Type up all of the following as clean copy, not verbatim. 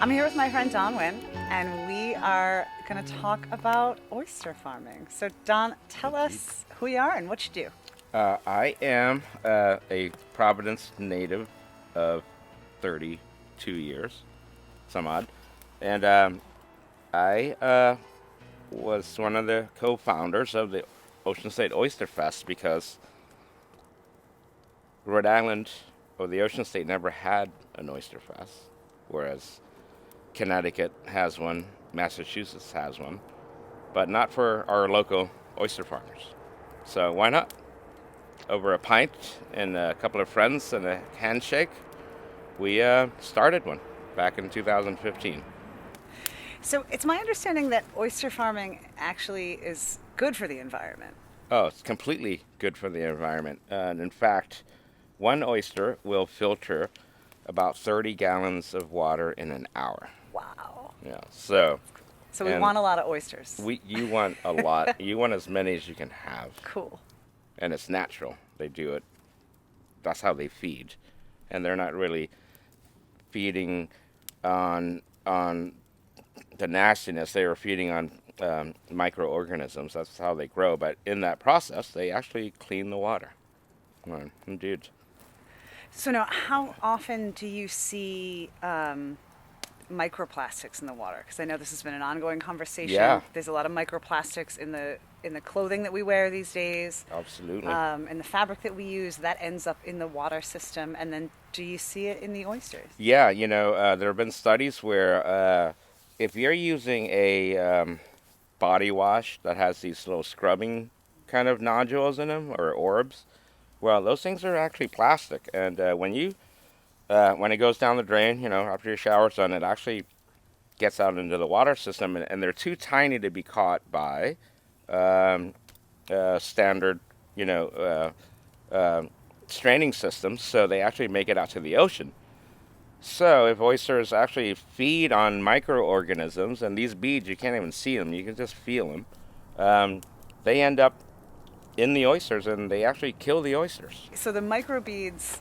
I'm here with my friend Don Nguyen, and we are going to talk about oyster farming. So, Don, tell Indeed. us who you are and what you do. I am a Providence native of 32 years, some odd. And I was one of the co founders of the Ocean State Oyster Fest because Rhode Island or the Ocean State never had an Oyster Fest, whereas Connecticut has one, Massachusetts has one, but not for our local oyster farmers. So why not? Over a pint and a couple of friends and a handshake, we started one back in 2015. So, it's my understanding that oyster farming actually is good for the environment. Oh, it's completely good for the environment. And in fact, one oyster will filter about 30 gallons of water in an hour. Wow. Yeah. So, So, we and want a lot of oysters. you want a lot. You want as many as you can have, Cool. and it's natural. They do it. That's how they feed, and they're not really feeding on the nastiness. They were feeding on microorganisms. That's how they grow. But in that process, they actually clean the water. Well, indeed. So, now, how often do you see microplastics in the water? Because I know this has been an ongoing Yeah, conversation. There's a lot of microplastics in the clothing that we wear these days, absolutely. in the fabric that we use. That ends up in the water system. And then, do you see it in the oysters? Yeah, there have been studies where if you're using a body wash that has these little scrubbing kind of nodules in them or orbs, well, those things are actually plastic. And when it goes down the drain, after your shower's done, it actually gets out into the water system, and they're too tiny to be caught by um, standard, you know, straining systems. So they actually make it out to the ocean. So if oysters actually feed on microorganisms, and these beads, you can't even see them, you can just feel them, they end up in the oysters, and they actually kill the oysters. So the microbeads,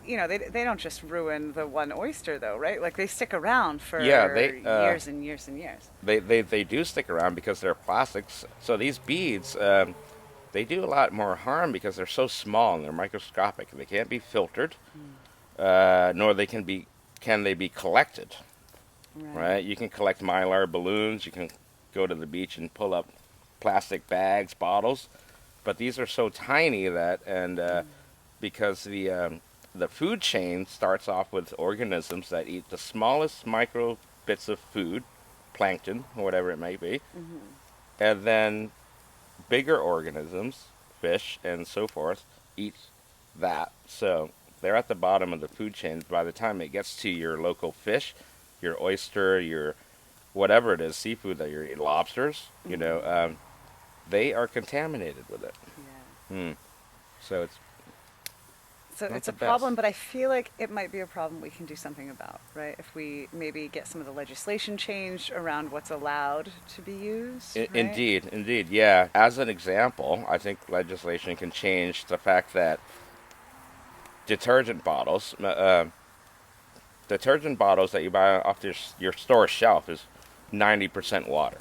they don't just ruin the one oyster, though, right? Like they stick around for Yeah, years and years and years. they do stick around because they're plastics. So these beads, they do a lot more harm because they're so small and they're microscopic. They can't be filtered, nor can they be collected. Right. Right? You can collect mylar balloons. You can go to the beach and pull up plastic bags, bottles, but these are so tiny that, and because the food chain starts off with organisms that eat the smallest micro bits of food, plankton or whatever it may be, and then bigger organisms, fish and so forth, eat that. So they're at the bottom of the food chain. By the time it gets to your local fish, your oyster, your whatever it is, seafood that you're eating, lobsters, they are contaminated with it. Yeah. Hmm. So it's So not it's the a best. problem, but I feel like it might be a problem we can do something about, right? If we maybe get some of the legislation changed around what's allowed to be used, right? Indeed, yeah. As an example, I think legislation can change the fact that detergent bottles, detergent bottles that you buy off your store shelf is 90% water.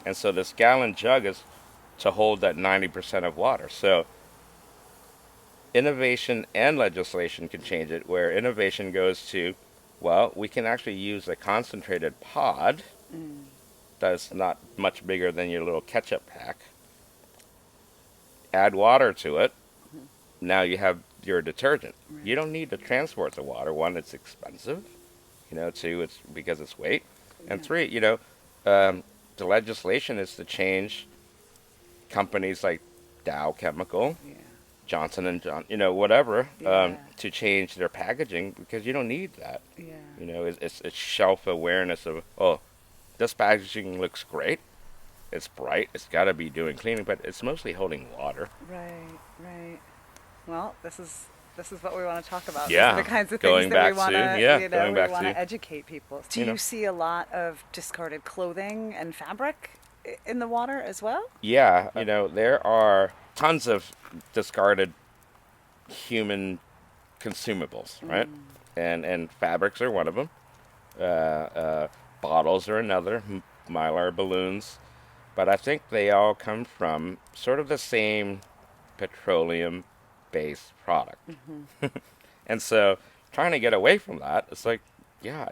And so this gallon jug is to hold that 90% of water. So innovation and legislation can change it, where innovation goes to, well, we can actually use a concentrated pod Mm. that's not much bigger than your little ketchup pack, add water to it. Now you have your detergent. You Right. don't need to transport the water. One, it's expensive. Two, it's because it's weight. And Yeah. three, the legislation is to change companies like Dow Chemical, Yeah. Johnson and John, whatever, Yeah. to change their packaging because you don't need that. Yeah. It's shelf awareness of, oh, this packaging looks great. It's bright. It's got to be doing cleaning, but it's mostly holding water. Right. Right. Well, this is what we want to talk about. These are the Yeah, kinds of things going that we back want to to, yeah, going we back want to to educate people. Do you you know, see a lot of discarded clothing and fabric in the water as well? yeah, there are tons of discarded human consumables, right? Mm. And fabrics are one of them. Bottles are another. Mylar balloons. But I think they all come from sort of the same petroleum-based product. And so trying to get away from that, it's like, yeah,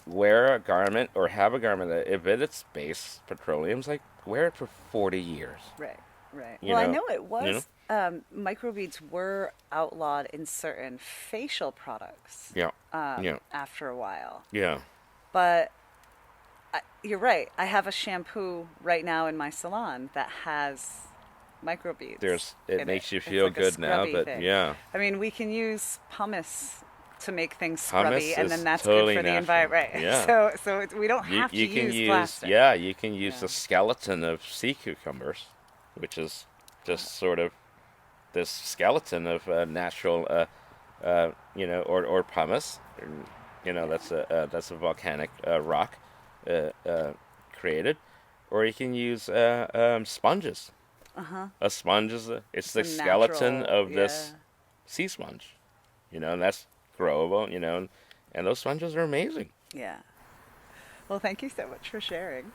wear a garment or have a garment that if it's based petroleum, it's like wear it for 40 years. Right, right. You Well, I know, know it you know, was, microbeads were outlawed in certain facial products yeah, yeah, after a while. yeah. But you're right. I have a shampoo right now in my salon that has microbeads It in it. makes you It's feel like a good now, scrubby but thing. yeah, I mean, we can use pumice to make things scrubby, hummus and then is that's good totally for the natural. environment. Right. Yeah, We don't you have to you can use use plastic. yeah you can use Yeah. the skeleton of sea cucumbers, which is just sort of this skeleton of natural or pumice. That's a volcanic rock uh, uh, created, or you can use sponges. Uh-huh. A sponge it's It's the a skeleton natural, of yeah. this sea sponge, and that's growable, and those sponges are amazing. Yeah. Well, thank you so much for sharing.